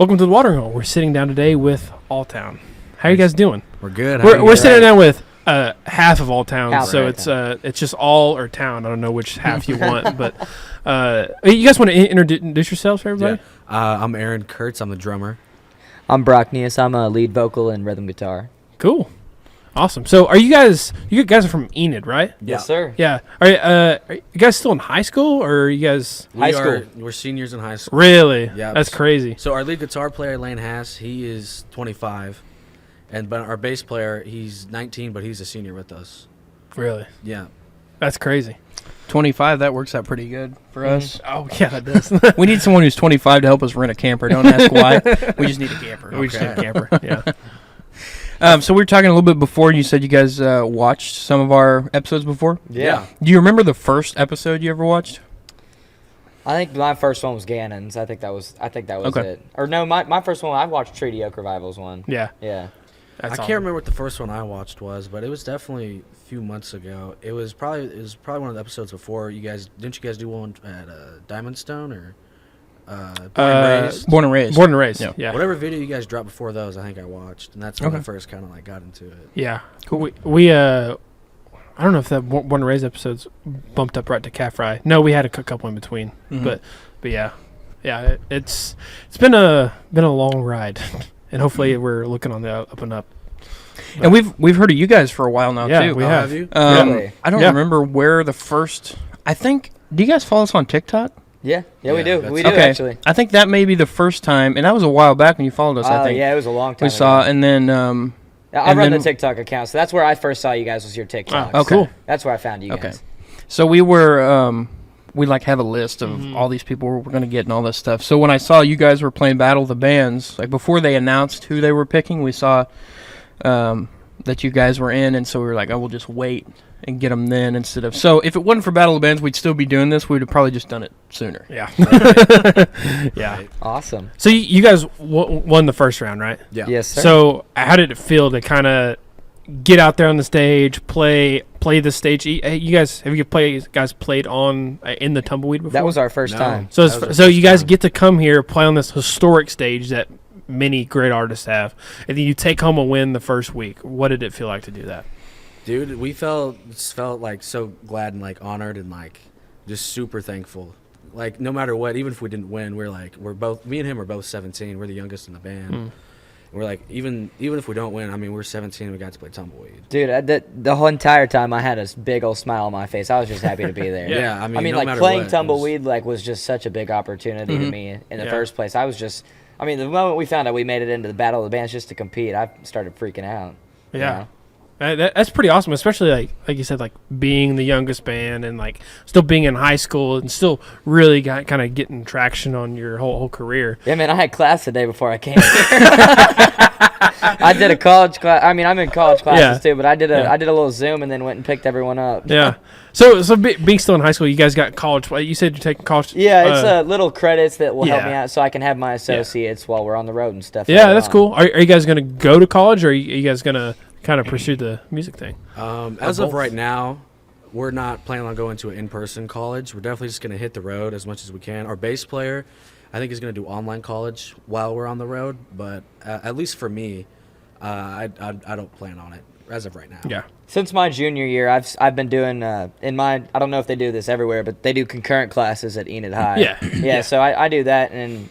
Welcome to the Watering Hole. We're sitting down today with Alltown. How are you guys doing? We're good. We're sitting down with half of Alltown, Half so of it's just all or town. I don't know which half you want, but you guys want to introduce yourselves for everybody? Yeah. I'm Aaron Kurtz. I'm the drummer. I'm Brocknius. I'm a lead vocal and rhythm guitar. Cool, awesome. So are you guys are from Enid, right? Yes, sir. Yeah. Are you guys still in high school, or are you guys High school? We're seniors in high school. really? Yeah. That's crazy. So our lead guitar player, Lane Hass, he is 25. But our bass player, he's 19, but he's a senior with us. Really? Yeah. That's crazy. 25, that works out pretty good for us. Oh yeah, that does. We need someone who's 25 to help us rent a camper. Don't ask why. We just need a camper. We just need a camper. Yeah. So we were talking a little bit before, and you said you guys watched some of our episodes before. Yeah. Do you remember the first episode you ever watched? I think my first one was Gannon's. I think that was Okay. it. Or no, my first one, I watched Treaty Oak Revival's one. Yeah. Yeah. That's I can't remember what the first one I watched was, but it was definitely a few months ago. It was probably one of the episodes before you guys. Didn't you guys do one at Diamond Stone or Born and Raised. Born and Raised. Yeah. Yeah. Whatever video you guys dropped before those, I think I watched, and that's when I first kind of like got into it. Yeah. Cool. We I don't know if that Born and Raised episodes bumped up right to Calf Fry. No, we had a couple in between. Mhm. But yeah. Yeah, it's been a long ride. And hopefully we're looking on the up and up. And we've heard of you guys for a while now, Yeah, too. we Oh, have. you? Really? I don't Yeah. remember where the first... I think... Do you guys follow us on TikTok? Yeah. Yeah, we Yeah, do. that's- We do, Okay. actually. I think that may be the first time, and that was a while back when you followed us, I Oh, think. yeah, it was a long time We ago. saw, and then... I and run the then- TikTok account, so that's where I first saw you guys was your TikTok. Oh, okay. cool. That's where I found you Okay. guys. So we were, we like have a list of all these people we're going to get and all this stuff. So when I saw you guys were playing Battle of the Bands, like before they announced who they were picking, we saw that you guys were in, and so we were like, oh, we'll just wait and get them then instead of. So if it wasn't for Battle of the Bands, we'd still be doing this. We'd have probably just done it sooner. Yeah. Yeah. Right. Awesome. So you guys won the first round, right? Yeah. Yes, sir. So how did it feel to kind of get out there on the stage, play the stage? Have you guys played on in the Tumbleweed before? That was our first No. time. So That was our so you first guys time. get to come here, play on this historic stage that many great artists have, and then you take home a win the first week. What did it feel like to do that? Dude, we felt like so glad and like honored and like just super thankful. Like no matter what, even if we didn't win, we're both, me and him are both 17. We're the youngest in the band. We're like, even if we don't win, I mean, we're 17. We got to play Tumbleweed. Dude, the whole entire time I had a big old smile on my face. I was just happy to be there. Yeah, I mean, no like matter playing what, it Tumbleweed was just such a big opportunity to me in the first place. I was just, I mean, the moment we found out we made it into the Battle of the Bands just to compete, I started freaking out. you Yeah. know? That's pretty awesome, especially like you said, like being the youngest band and like still being in high school and still really kind of getting traction on your whole career. Yeah, man, I had class the day before I came here. I did a college class. I mean, I'm in college classes too, but I did a little Zoom and then went and picked everyone up. Yeah. So being still in high school, you guys got college. You said you're taking college. Yeah, it's little credits that will help me yeah. out so I can have my associates while we're on the road and stuff. Yeah, later that's on. cool. Are you guys gonna go to college, or are you guys gonna kind of pursue the music thing? As of right now, we're not planning on going to an in-person college. We're definitely just going to hit the road as much as we can. Our bass player, I think, is going to do online college while we're on the road. But at least for me, I don't plan on it as of right now. Yeah. Since my junior year, I've been doing I don't know if they do this everywhere, but they do concurrent classes at Enid High. Yeah. Yeah. So I do that, and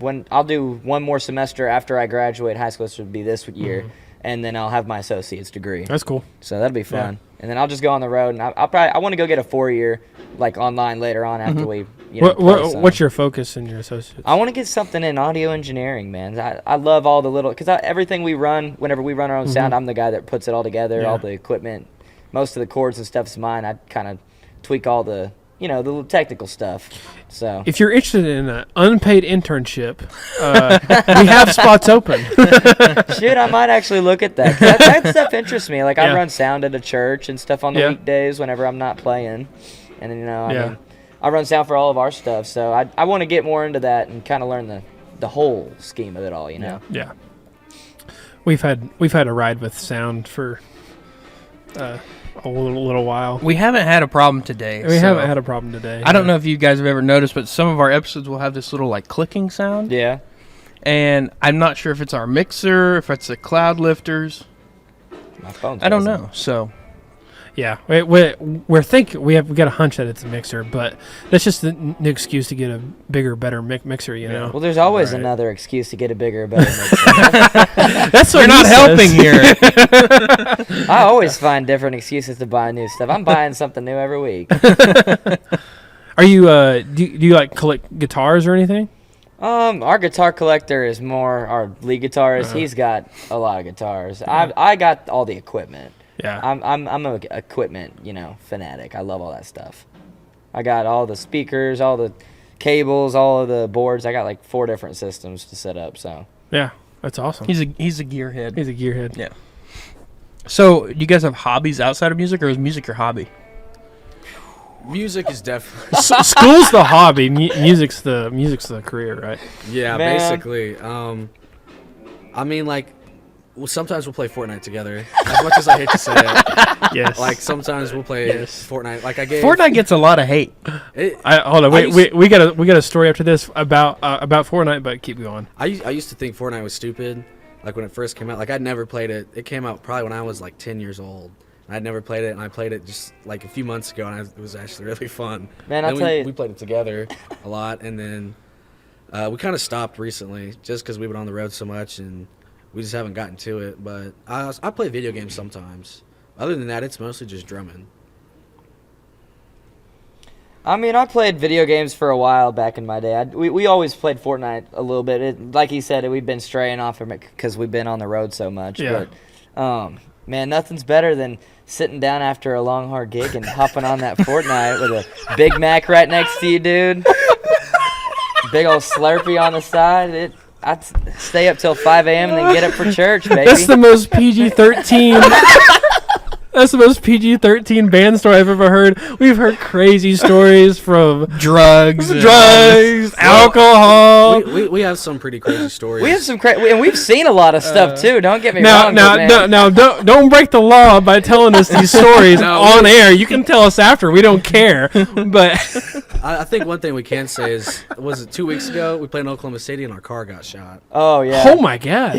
when I'll do one more semester after I graduate high school, which would be this year, and then I'll have my associate's degree. That's cool. So that'll be fun. And then I'll just go on the road, and I want to go get a 4-year like online later on after we. Play some. What's your focus in your associates? I want to get something in audio engineering, man. I love all the little, because everything we run, whenever we run our own sound, I'm the guy that puts it all together, Yeah. all the equipment. Most of the chords and stuff's mine. I kind of tweak all the, the little technical stuff. So If you're interested in an unpaid internship, we have spots open. shit, I might actually look at that. 'Cause that stuff interests me. Like Yeah. I run sound at a church and stuff on the Yeah. weekdays whenever I'm not playing, and then I Yeah. mean, I run sound for all of our stuff. So I want to get more into that and kind of learn the whole scheme of it all. Yeah. We've had a ride with sound for a little while. We haven't had a problem today. We haven't had a problem today. I don't know if you guys have ever noticed, but some of our episodes will have this little like clicking sound. Yeah. and I'm not sure if it's our mixer, if it's the cloud lifters. My phone's I don't buzzing. know. So Yeah, we're thinking we got a hunch that it's a mixer, but that's just an excuse to get a bigger, better mixer, you know. Well, there's always Right. another excuse to get a bigger, better mixer. That's what you're not he helping says. here. I always find different excuses to buy new stuff. I'm buying something new every week. Are you do you like collect guitars or anything? Our guitar collector is more our lead guitarist. He's got a lot of guitars. I got all the equipment. Yeah. I'm a equipment, fanatic. I love all that stuff. I got all the speakers, all the cables, all of the boards. I got like 4 different systems to set up. So Yeah, that's awesome. He's a gearhead. He's a gearhead. Yeah. So, do you guys have hobbies outside of music, or is music your hobby? Music is definitely School's the hobby. Music's the career, right? yeah, Man. basically. I mean, like, well, sometimes we'll play Fortnite together. As much as I hate to say it, Yes. like sometimes we'll play Fortnite. Like I gave Fortnite gets a lot of hate. It, Hold on. I We got a story after this about Fortnite, but keep going. I used to think Fortnite was stupid. Like when it first came out, like I'd never played it. It came out probably when I was like 10 years old. I'd never played it, and I played it just like a few months ago, and it was actually really fun. Man, And I'll tell you- we played it together a lot, and then we kind of stopped recently just because we've been on the road so much, and we just haven't gotten to it. But I play video games sometimes. Other than that, it's mostly just drumming. I mean, I played video games for a while back in my day. We always played Fortnite a little bit. Like he said, we've been straying off from it because we've been on the road so much. Yeah. But, man, nothing's better than sitting down after a long, hard gig and hopping on that Fortnite with a Big Mac right next to you, dude. Big old Slurpee on the side. I'd stay up till 5 a.m. and then get up for church, baby. That's the most PG-13. That's the most PG-13 band story I've ever heard. We've heard crazy stories from Drugs, alcohol. We have some pretty crazy stories. We have some and we've seen a lot of stuff too. Don't get me wrong. but, man, Now, don't break the law by telling us these stories on air. You can tell us after. We don't care. But I think one thing we can say is, was it 2 weeks ago? We played in Oklahoma City and our car got shot. Oh yeah. oh my god,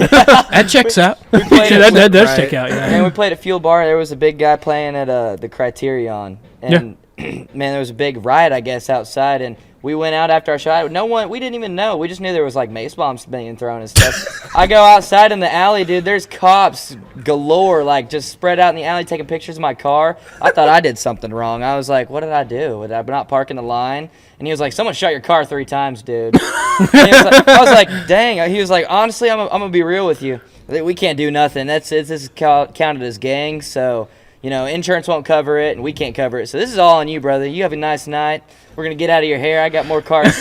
That checks out. that does Right. check out. Yeah. And we played at Fuel Bar. There was a big guy playing at the Criterion, and man, there was a big riot, I guess, outside. And we went out after our shot. We didn't even know. We just knew there was like mace bombs being thrown and stuff. I go outside in the alley, dude. There's cops galore, like just spread out in the alley taking pictures of my car. I thought I did something wrong. I was like, what did I do? Did I not park in the line? And he was like, someone shot your car 3 times, dude. I was like, dang. He was like, honestly, I'm gonna be real with you. We can't do nothing. This is counted as gang, so insurance won't cover it, and we can't cover it. So this is all on you, brother. You have a nice night. We're gonna get out of your hair. I got more cars.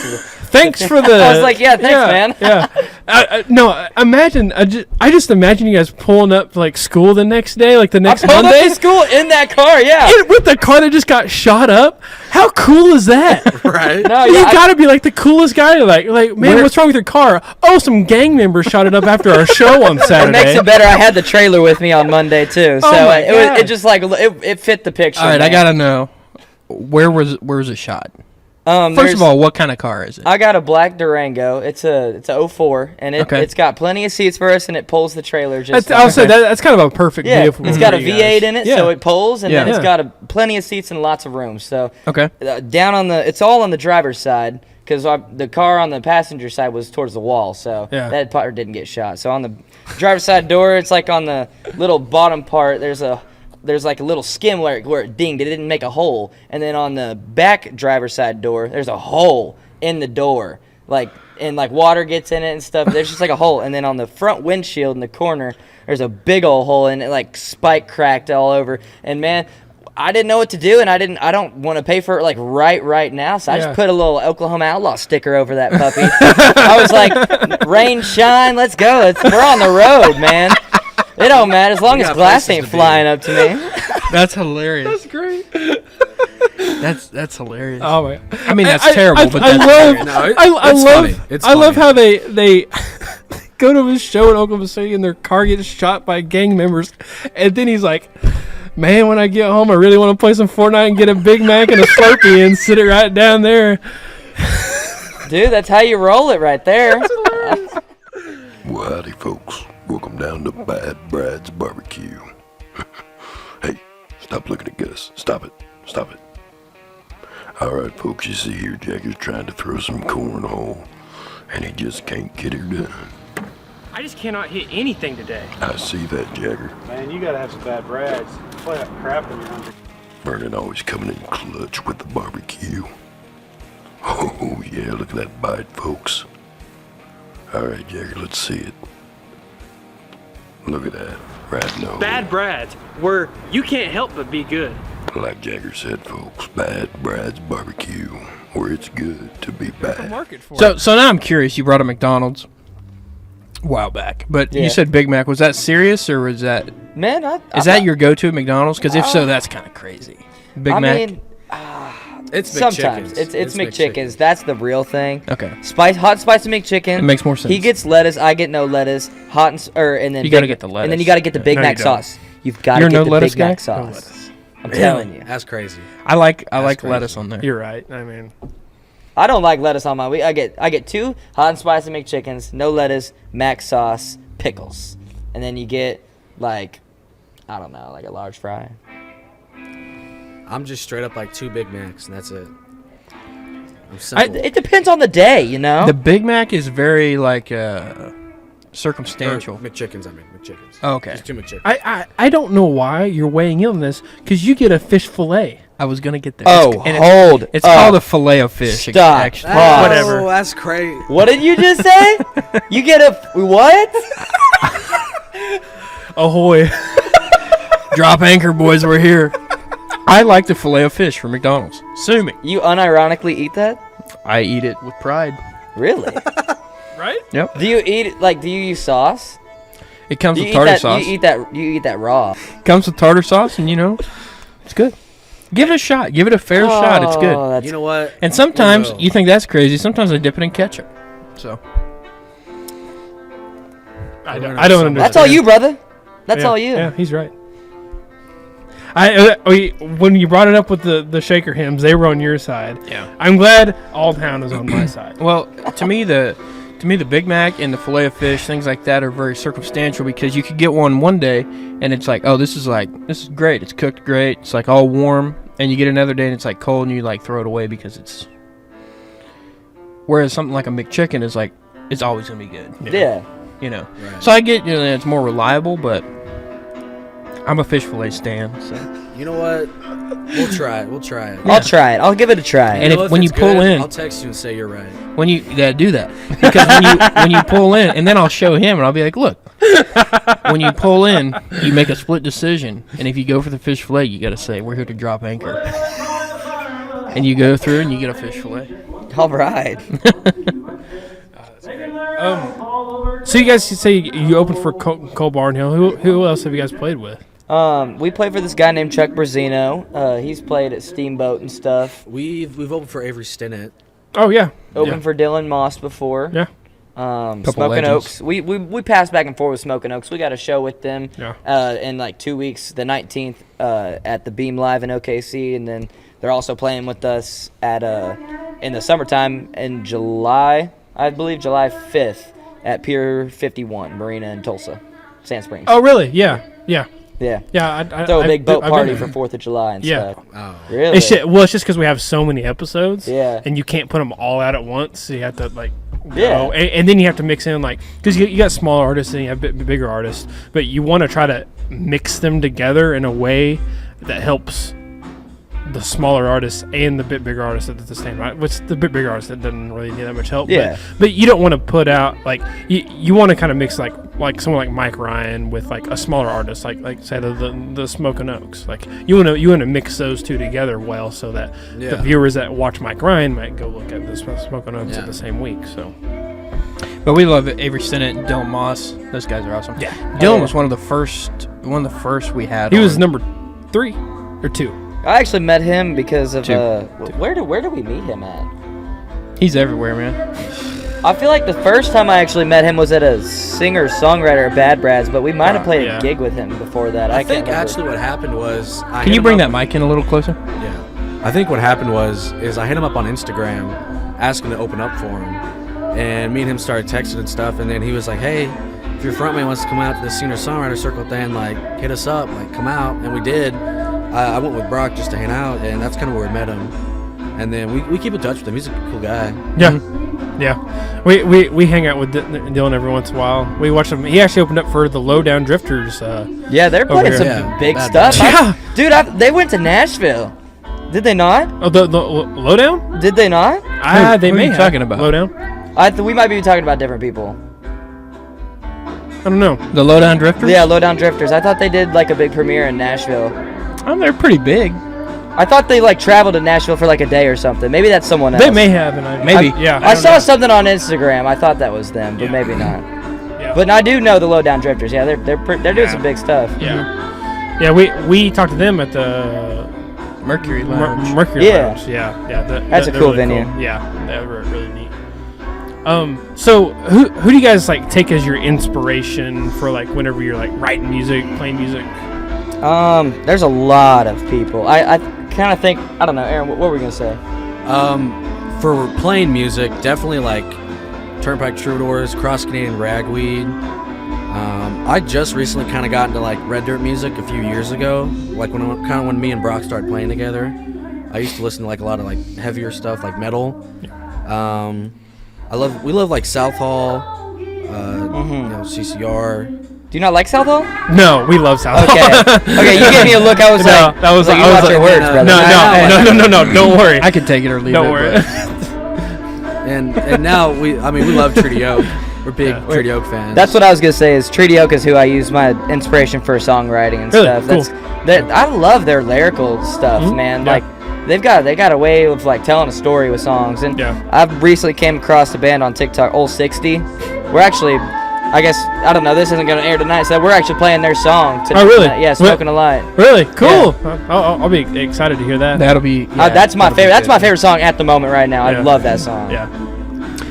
Thanks for the. I was like, yeah, thanks, man. Yeah. No, imagine. I just imagine you guys pulling up for, like school the next day, like the next I pulled Monday, up to school in that car. Yeah. with the car that just got shot up. How cool is that? Right? No, You yeah. gotta be like the coolest guy. Like, man, what's wrong with your car? Oh, some gang members shot it up after our show on It Saturday. makes it better. I had the trailer with me on Monday too, so Oh my it God. just like it fit the picture. All right, I man. gotta know where's it shot. First There's- of all, what kind of car is it? I got a black Durango. It's a 04, and Okay. it's got plenty of seats for us, and it pulls the trailer just. I'll say that's kind of a perfect Yeah, vehicle. it's for got a you V8 guys. in it, Yeah. so it pulls, and then Yeah. it's got plenty of seats and lots of room. So Okay. down on it's all on the driver's side because the car on the passenger side was towards the wall, so Yeah. that part didn't get shot. So on the driver's side door, it's like on the little bottom part. There's like a little skim where it dinged. It didn't make a hole. And then on the back driver's side door, there's a hole in the door. And water gets in it and stuff. There's just like a hole. And then on the front windshield in the corner, there's a big old hole and it like spike cracked all over. And man, I didn't know what to do, and I don't want to pay for it like right now. So I Yeah. just put a little Oklahoma Outlaw sticker over that puppy. I was like, rain, shine, let's go. We're on the road, man. It don't matter as long We as got glass places ain't to be. flying up to me. That's hilarious. That's great. That's hilarious. Oh my! I mean, that's terrible, but I that's love. No, I it's love. funny. It's I love funny. how they go to his show in Oklahoma City and their car gets shot by gang members, and then he's like, "Man, when I get home, I really want to play some Fortnite and get a Big Mac and a Slurpee and sit it right down there." Dude, that's how you roll it right there. howdy, folks. Welcome down to Bad Brad's Barbecue. Hey, stop looking at Gus. Stop it. Stop it. Alright, folks, you see here, Jagger's trying to throw some cornhole, and he just can't get her done. I just cannot hit anything today. I see that, Jagger. Man, you gotta have some bad Brads. Play that crap when you're hungry. Vernon always coming in clutch with the barbecue. Oh, yeah, look at that bite, folks. Alright, Jagger, let's see it. Look at that. Right now. Bad Brad's, where you can't help but be good. Like Jagger said, folks, Bad Brad's Barbecue, where it's good to be bad. Market for So now I'm curious. You brought up McDonald's a while back, but Yeah. you said Big Mac. Was that serious, or was that Man, is that your go-to at McDonald's? Because if so, that's kind of crazy. Big I Mac. mean, It's sometimes McChickens. it's McChickens. That's the real thing. Okay. Hot spicy McChicken. It makes more sense. He gets lettuce. I get no lettuce. And then You gotta get the lettuce. And then you got to get the Big No, Mac you don't. sauce. You've got to You're get no the lettuce Big Mac guy? No sauce. lettuce. I'm telling you. That's crazy. I like crazy. lettuce on there. You're right. I mean, I don't like lettuce on mine. I get 2 hot and spicy McChickens, no lettuce, mac sauce, pickles, and then you get like, I don't know, like a large fry. I'm just straight up like 2 Big Macs, and that's it. I'm simple. It depends on the day, you know. The Big Mac is very like Or circumstantial. McChickens, McChickens. Oh, okay. Just 2 McChickens. I don't know why you're weighing in on this, because you get a fish fillet. I was gonna get there. Oh, And hold. It's called a fillet of fish. Stop. Actually. Pause. Whatever. Oh, that's crazy. What did you just say? You get a what? Ahoy. Drop anchor, boys. We're here. I like the fillet of fish from McDonald's. Sue me. You unironically eat that? I eat it with pride. Really? Right? Yep. Do you eat it like? Do you use sauce? It comes Do with you eat tartar that? sauce. You eat that raw? Comes with tartar sauce, and it's good. Give it a shot. Give it a fair shot. It's good. Oh, that's You know what? And sometimes Well, you think that's crazy. Sometimes I dip it in ketchup. So I don't understand. That's all you, brother. That's Yeah, all you. Yeah, he's right. When you brought it up with the shaker hymns, they were on your side. Yeah. I'm glad Alltown is on my side. well, to me the Big Mac and the fillet of fish, things like that, are very circumstantial because you could get one day and it's like, oh, this is great. It's cooked great. It's like all warm, and you get another day and it's like cold, and you like throw it away because it's. Whereas something like a McChicken is like, it's always gonna be good. Yeah. Right. So I get it's more reliable, but I'm a fish fillet stan. So. You know what? We'll try it. I'll try it. I'll give it a try. And You know, if when it's you pull good, in- I'll text you and say you're right. When you do that, because when you pull in, and then I'll show him, and I'll be like, look, when you pull in, you make a split decision, and if you go for the fish fillet, you got to say we're here to drop anchor, and you go through and you get a fish fillet. All right. So you guys say you opened for Cole Barnhill. Who else have you guys played with? We played for this guy named Chuck Brazino. He's played at Steamboat and stuff. We've opened for Avery Stinnett. Oh yeah. Opened for Dylan Moss before. Yeah. Smoking legends. Oaks. We passed back and forth with Smoking Oaks. We got a show with them in like 2 weeks, the 19th at the Beam Live in OKC, and then they're also playing with us at in the summertime in July, I believe July 5th at Pier 51 Marina in Tulsa, Sand Springs. Oh really? Yeah. Yeah. Yeah. Yeah. I Throw a big boat I've party been for 4th of July and Yeah. stuff. Oh. Really? It's just because we have so many episodes. Yeah. And you can't put them all out at once. So you have to like. Yeah. Go. And then you have to mix in like because you got smaller artists and you have bigger artists, but you want to try to mix them together in a way that helps the smaller artists and the bit bigger artists at the same time. Which the bit bigger artist that doesn't really need that much help. Yeah. But you don't want to put out like you want to kind of mix like someone like Mike Ryan with like a smaller artist like say the Smoking Oaks. Like you want to mix those two together well so that the viewers that watch Mike Ryan might go look at the Smoking Oaks at the same week. So. But we love it. Avery Stinnett and Dylan Moss. Those guys are awesome. Yeah. Dylan was one of the first we had. He was on. number 3 or 2. I actually met him because of 2. where did we meet him at? He's everywhere, man. I feel like the first time I actually met him was at a singer-songwriter at Bad Brad's, but we might have played yeah. a gig with him before that. I can't think remember. actually what happened was. Can you bring that mic in a little closer? Yeah. I think what happened was I hit him up on Instagram, asking to open up for him, and me and him started texting and stuff, and then he was like, "Hey, your frontman wants to come out to the singer-songwriter circle thing, like, hit us up, like, come out. And we did. I went with Brock just to hang out, and that's kind of where we met him. And then we keep in touch with him. He's a cool guy. Yeah. Yeah. We hang out with Dylan every once in a while. We watch him. He actually opened up for the Lowdown Drifters. Yeah, they're playing here. some Yeah, big bad stuff. Yeah. Dude, they went to Nashville. Did they not? Oh, the Lowdown? Did they not? They who are may you have. talking about? Lowdown? We might be talking about different people. I don't know. The Lowdown Drifters? Yeah, Lowdown Drifters. I thought they did like a big premiere in Nashville. They're pretty big. I thought they like traveled to Nashville for like a day or something. Maybe that's someone else. They may have. And Maybe. Yeah. I don't saw know. something on Instagram. I thought that was them, but Yeah. maybe not. Yeah. But I do know the Lowdown Drifters. Yeah, they're doing some big stuff. Yeah. Yeah, we talked to them at the Mercury Lounge. Mercury Yeah. Lounge. Yeah. That's a they're cool really venue. Cool. Yeah, they were really neat. So who do you guys like take as your inspiration for like whenever you're like writing music, playing music? There's a lot of people. I kind of think, I don't know, Aaron, what were we gonna say? For playing music, definitely like Turnpike Troubadours, Cross Canadian Ragweed. I just recently kind of got into like Red Dirt music a few years ago, like when me and Brock started playing together. I used to listen to like a lot of like heavier stuff, like metal. We love like Southall, CCR. Do you not like Southall? No, we love South. Okay, you gave me a look. I was No, like, that was like, like- you I was watch your like, words, brother. No, don't worry. I could take it or leave Don't it. worry. but- And now we love Treaty Oak. We're big Treaty Oak fans. That's what I was gonna say. Is Treaty Oak is who I use my inspiration for songwriting and Really? stuff. Cool. I love their lyrical stuff, man. Yeah. Like they've got a way of like telling a story with songs. And Yeah. I've recently came across a band on TikTok, Old 60. We're actually, I guess, I don't know. This isn't gonna air tonight, so we're actually playing their song tonight. Oh, really? Yeah, Smoking a Light. Really cool. I'll be excited to hear that. That'll be. That's my that'll be favorite. That's good. my favorite song at the moment right now. Yeah. I love that song. Yeah.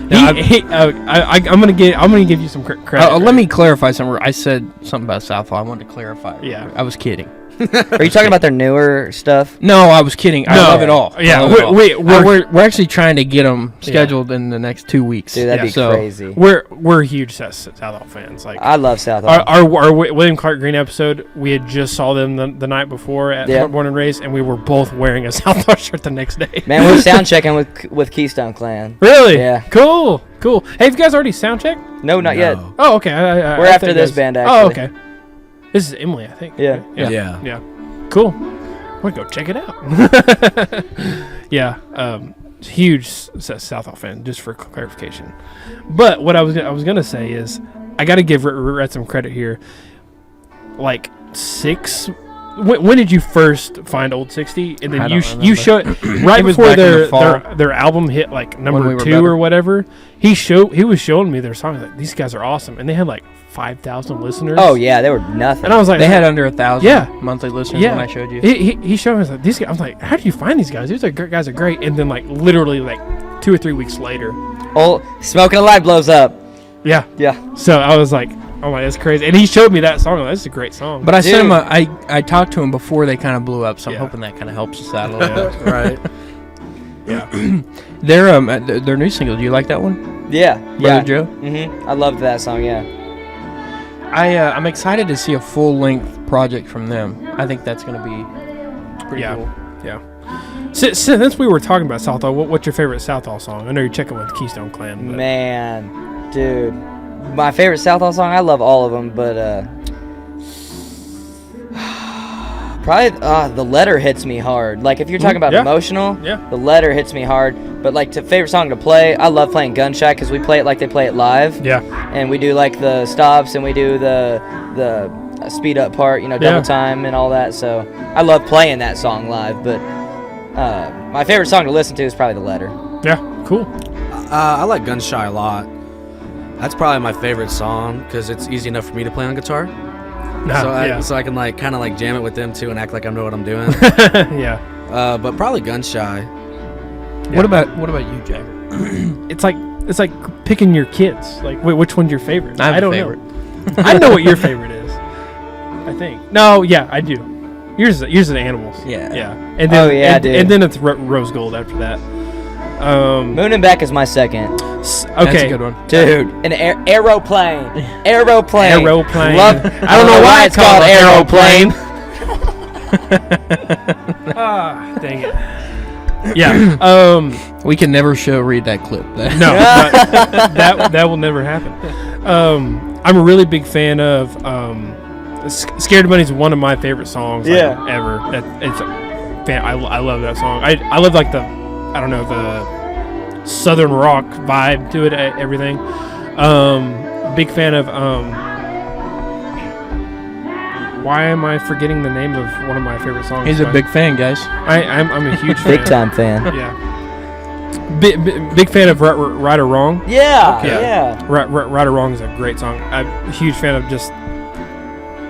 Now, I'm gonna give you some credit. let me clarify something. I said something about Southall. I wanted to clarify. Yeah. I was kidding. Are you talking about their newer stuff? No, I was kidding. I No. love it all. Yeah, I love it all. we're we're actually trying to get them scheduled in the next 2 weeks. Dude, that'd be So, crazy. we're huge Southall fans. Like I love Southall. our William Clark Green episode, we had just saw them the night before at Yeah. Born and Raised, and we were both wearing a Southall shirt the next day. Man, we're sound checking with Keystone Clan. Really? Yeah. Cool. Hey, have you guys already sound checked? No, not yet. Oh, okay. We're after this band, actually. Oh, okay. This is Emily, I think. Yeah. Yeah. Cool. We'll go check it out. Yeah. Huge Southall fan, just for clarification. But what I was gonna say is, I got to give Rhett some credit here. Like when did you first find Old 60? And I then don't you remember. showed right It was before back in the fall. their album hit like When number we were 2 better. or whatever. He was showing me their songs. Like, these guys are awesome, and they had like 5,000 listeners. Oh yeah, they were nothing. And I was like, They had under 1,000 Yeah. monthly listeners yeah. when I showed you. He showed me like, these guys. I was like, how do you find these guys? These guys are great. And then like literally like 2 or 3 weeks later, Smoking a Light blows up. yeah. Yeah. So I was like, oh my, that's crazy. And he showed me that song. I'm like, this is a great song. But I sent Dude. him I talked to him before they kind of blew up, so I'm Yeah. hoping that kind of helps us out a little bit. Right. Their new single, do you like that one? Yeah. Brother Joe? Mm-hmm. I loved that song. Yeah. I'm excited to see a full-length project from them. I think that's going to be pretty Yeah. cool. Yeah. Since we were talking about Southall, what's your favorite Southall song? I know you're checking with Keystone Clan. But Man, dude, my favorite Southall song. I love all of them, but probably The Letter hits me hard. Like if you're talking about yeah. emotional, Yeah. The Letter hits me hard. But like favorite song to play, I love playing Gunshot because we play it like they play it live. Yeah. And we do like the stops and we do the speed up part, double Yeah. time and all that. So I love playing that song live. But my favorite song to listen to is probably The Letter. Yeah. Cool. I like Gun Shy a lot. That's probably my favorite song because it's easy enough for me to play on guitar. So I can like kind of like jam it with them too and act like I know what I'm doing. Yeah. But probably Gun Shy. What about you, Jagger? It's like picking your kids. Like, which one's your favorite? I have a don't favorite. know. I know what your favorite is. I think. No, yeah, I do. Yours is Animals. Yeah. Yeah. And then, Oh, yeah, and, dude. and then it's Rose Gold after that. Moon and Back is my second. That's Okay. a good one. Dude, an aeroplane. Aeroplane. Aeroplane. Love, I don't know why it's called aeroplane. Dang it. Yeah. We can never read that clip. No, that will never happen. I'm a really big fan of "Scared Money" is one of my favorite songs ever. I love that song. I love like the southern rock vibe to it. Everything. Big fan of why am I forgetting the name of one of my favorite songs? He's a big fan, guys. I'm a huge fan. Big time fan. Yeah. Big fan of Right or Wrong. Yeah. Right or Wrong is a great song. I'm a huge fan of just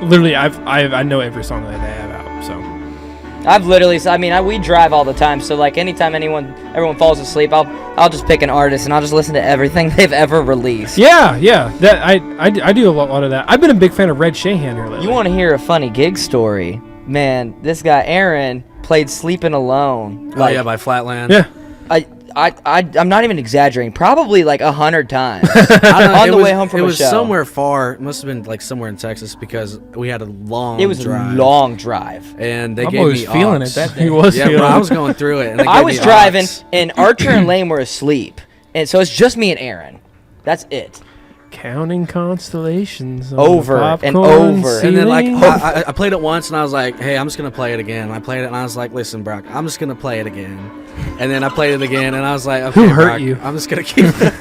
literally. I know every song that they have out. So I've literally. We drive all the time. So like anytime everyone falls asleep, I'll just pick an artist and I'll just listen to everything they've ever released. yeah. That I do a lot of that. I've been a big fan of Rhett Jager here lately. You want to hear a funny gig story? Man, this guy Aaron played "Sleeping Alone." By Flatland. Yeah. I'm not even exaggerating. Probably like 100 times I don't know, on the way home from it a was show. somewhere far. It must have been like somewhere in Texas because we had a long It was drive. a long drive. And they My gave boy me was feeling aux. it that day. He was. Yeah, feeling bro, I it. was going through it. And they I gave was me driving, aux. and Archer and Lane were asleep, and so it's just me and Aaron. That's it. Counting constellations on Over the and popcorn over. And then like ceiling. I played it once and I was like, hey, I'm just gonna play it again. And I played it and I was like, listen, Brock, I'm just gonna play it again. And then I played it again and I was like, okay, Who hurt Brock, you? I'm just gonna keep it.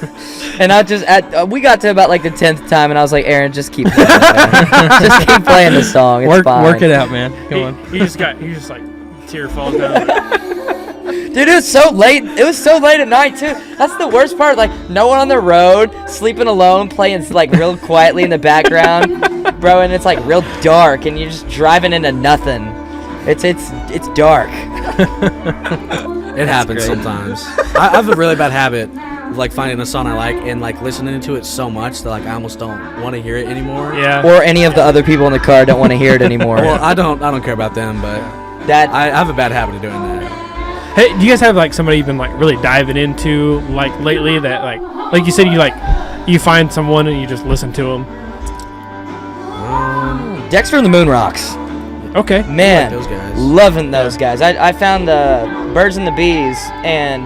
And I just we got to about like the 10th time, and I was like, Aaron, just keep playing, man. Just keep playing the song. It's fine. Work it out, man. Come on. He just like tear falls down. Dude, it was so late. It was so late at night too. That's the worst part. Like no one on the road, sleeping alone, playing like real quietly in the background, bro. And it's like real dark, and you're just driving into nothing. It's dark. It happens sometimes. I have a really bad habit of like finding a song I like and like listening to it so much that like I almost don't want to hear it anymore. Yeah. Or any of the other people in the car don't want to hear it anymore. Well, I don't care about them, but that I have a bad habit of doing that. Hey, do you guys have like somebody you've been like really diving into like lately that like you said you find someone and you just listen to them? Dexter and the Moon Rocks. Okay. Man, those guys. loving those guys. I found the Birds and the Bees, and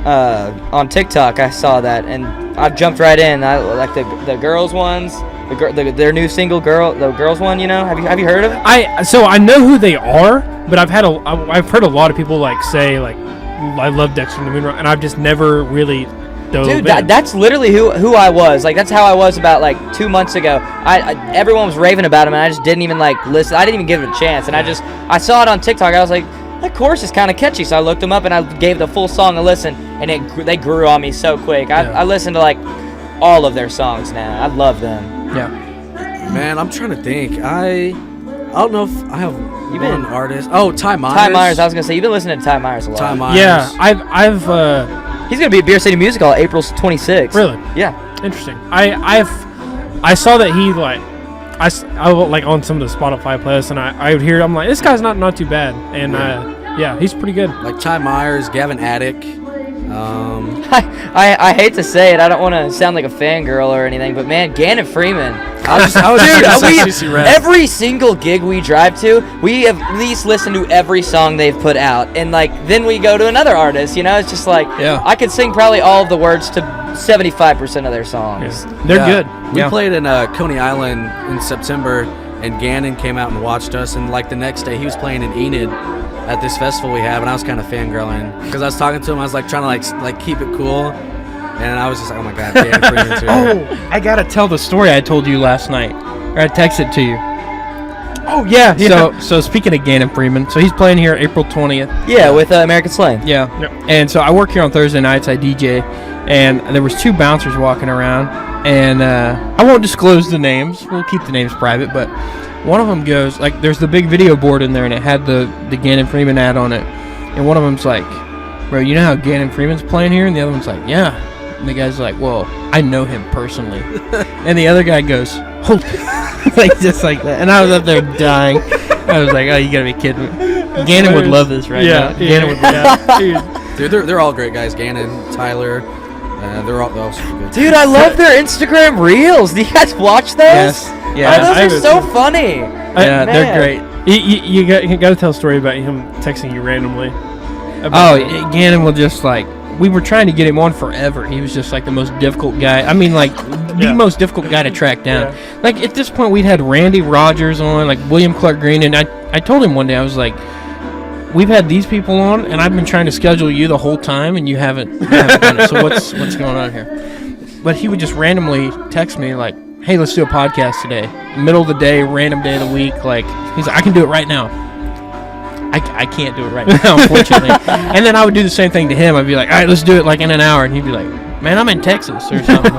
on TikTok I saw that, and I've jumped right in. I like the girls ones, their new single the girls one. You know, have you heard of it? I know who they are, but I've heard a lot of people like say like I love Dexter and the Moon Rock, and I've just never really dove Dude, in. that's literally who I was. Like that's how I was about like 2 months ago. Everyone was raving about him, and I just didn't even like listen. I didn't even give it a chance, and I saw it on TikTok. I was like, that chorus is kind of catchy, so I looked them up and I gave the full song a listen, and they grew on me so quick. I listened to like all of their songs now. I love them. Yeah. Man, I'm trying to think. I don't know if I have You one been- artist. Oh, Ty Myers. Ty Myers. I was gonna say you've been listening to Ty Myers a lot. Ty Myers. Yeah, I've He's gonna be at Beer City Music Hall April 26th. really Yeah. interesting. I saw that he like I like on some of the Spotify playlists, and I would hear it, I'm like, this guy's not too bad, and yeah, he's pretty good. Like Ty Myers, Gavin Addick. I hate to say it. I don't want to sound like a fangirl or anything, but man, Gannon Freeman. Dude, Every single gig we drive to, we have at least listened to every song they've put out, and like then we go to another artist. You know, it's just like I could sing probably all of the words to 75% of their songs. Yeah. They're good. We played in Coney Island in September, and Gannon came out and watched us, and like the next day he was playing in Enid at this festival we have, and I was kind of fangirling because I was talking to him. I was like trying to like keep it cool, and I was just like, oh my god, Gannon Freeman's here. Oh, I gotta tell the story I told you last night. Or I texted to you. Oh yeah. So speaking of Gannon Freeman, so he's playing here April 20th. Yeah, with American Slang. Yeah. Yep. And so I work here on Thursday nights. I DJ, and there was 2 bouncers walking around, and I won't disclose the names. We'll keep the names private, but one of them goes like, there's the big video board in there, and it had the Gannon Freeman ad on it, and one of them's like, bro, you know how Gannon Freeman's playing here? And the other one's like, yeah. And the guy's like, well, I know him personally. And the other guy goes, hold like just like that. And I was up there dying. I was like, oh, you gotta be kidding me. Gannon would love this right now. Gannon would love They're all great guys. Gannon, Tyler, they're all super good. Dude, I love their Instagram reels. Do you guys watch those? Yes. Yeah. Oh, those are so funny. Yeah, they're Man. great. You got to tell a story about him texting you randomly. Gannon will just like, we were trying to get him on forever. He was just like the most difficult guy. I mean, like the most difficult guy to track down. Yeah. Like at this point, we'd had Randy Rogers on, like William Clark Green, and I told him one day, I was like, we've had these people on, and I've been trying to schedule you the whole time, and you haven't done it. So what's going on here? But he would just randomly text me like, hey, let's do a podcast today. Middle of the day, random day of the week. Like, he's like, I can do it right now. I can't do it right now, unfortunately. And then I would do the same thing to him. I'd be like, all right, let's do it like in an hour. And he'd be like, man, I'm in Texas or something.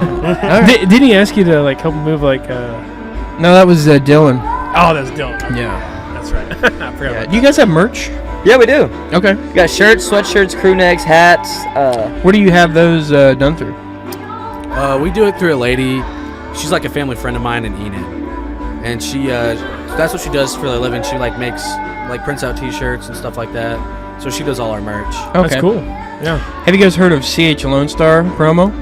Didn't he ask you to like help him move like? No, that was Dylan. Oh, that's Dylan. Yeah. That's right. I forgot. About Do you guys have merch? Yeah, we do. Okay. We got shirts, sweatshirts, crew necks, hats. Where do you have those done through? We do it through a lady. She's like a family friend of mine in Enid, and she that's what she does for a living. She like prints out T-shirts and stuff like that. So she does all our merch. Okay. That's cool. Yeah. Have you guys heard of CH Lonestar promo?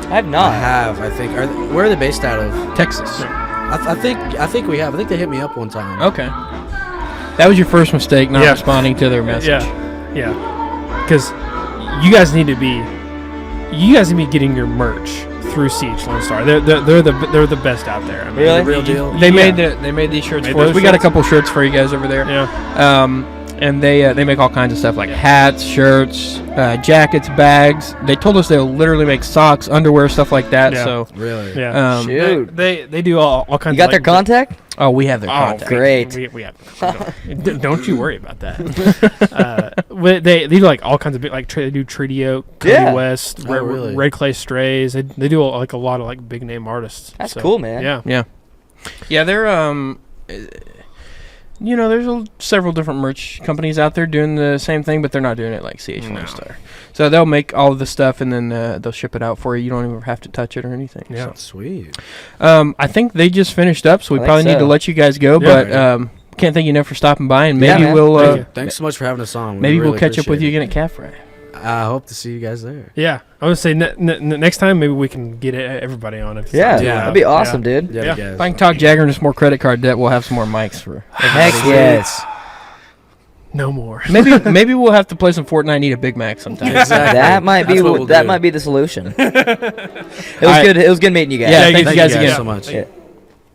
I have not. I have. I think. Where are they based out of? Texas. I think we have. I think they hit me up one time. Okay. That was your first mistake, not responding to their message. Yeah. Because you guys need to be getting your merch through CH Lone Star. They're the best out there. I mean, Really? The real deal. They made these shirts for us. those We got a shirts? couple shirts for you guys over there. Yeah. And they make all kinds of stuff like hats, shirts, jackets, bags. They told us they'll literally make socks, underwear, stuff like that. Yeah. So Really? Yeah. Shoot. They do all kinds. You got of their contact? we have their Oh, contact. Great. We have. Don't you worry about that. They do like all kinds of big, like they do Treaty Oak, Cody Yeah. West, Oh, really? Red Clay Strays. They do like a lot of like big name artists. That's So, cool, man. Yeah. Yeah, they're there's several different merch companies out there doing the same thing, but they're not doing it like CH Lone Star. So they'll make all of the stuff and then they'll ship it out for you. You don't even have to touch it or anything. Yeah. Sweet. I think they just finished up, so we I think probably need to so. let you guys go. Yeah. But can't thank you enough for stopping by, and Yeah, maybe man. we'll Thank you. Thanks so much for having us on. We maybe really we'll catch up with you appreciate again at Calf Fry. it. I hope to see you guys there. Yeah. I would say next time maybe we can get everybody on it. Yeah, Yeah. that'd be awesome, dude. Yeah, Yeah. guys. If I can talk Jagger into some more credit card debt, we'll have some more mics for. Heck yes. No more. Maybe we'll have to play some Fortnite and eat a Big Mac sometime. Exactly. That might be That's what we'll that do. might be the solution. It was right. good. It was good meeting you guys. Yeah, Thank thank you you guys guys again. so much. Yeah.